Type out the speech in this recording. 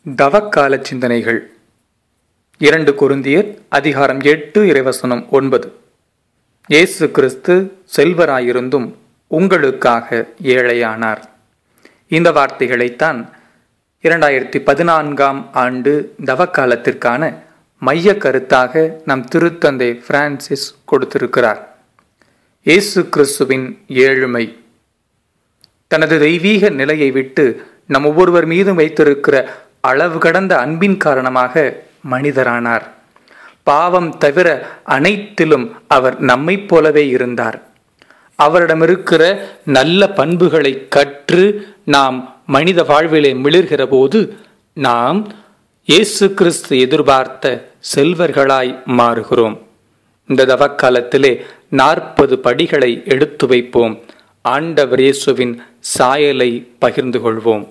தவக்கால சிந்தனைகள் 2 கொரிந்தியர் அதிகாரம் 8 இறைவசனம் 9. இயேசு கிறிஸ்து செல்வராயிருந்தும் உங்களுக்காக ஏழையானார். இந்த வார்த்தைகளைத்தான் 2014ஆம் ஆண்டு தவக்காலத்திற்கான மைய கருத்தாக நம் திருத்தந்தை பிரான்சிஸ் கொடுத்திருக்கிறார். இயேசு கிறிஸ்துவின் ஏழ்மை. தனது தெய்வீக நிலையை விட்டு நம் ஒவ்வொருவர் மீதும் வைத்திருக்கிற அளவு கடந்த அன்பின் காரணமாக மனிதரானார். பாவம் தவிர அனைத்திலும் அவர் நம்மைப் போலவே இருந்தார். அவரிடமிருக்கிற நல்ல பண்புகளை கற்று நாம் மனித வாழ்விலே மிளிர்கிற போது நாம் இயேசு கிறிஸ்து எதிர்பார்த்த செல்வர்களாய் மாறுகிறோம். இந்த தவக்காலத்திலே 40 படிகளை எடுத்து வைப்போம். ஆண்டவர் இயேசுவின் சாயலை பகிர்ந்து கொள்வோம்.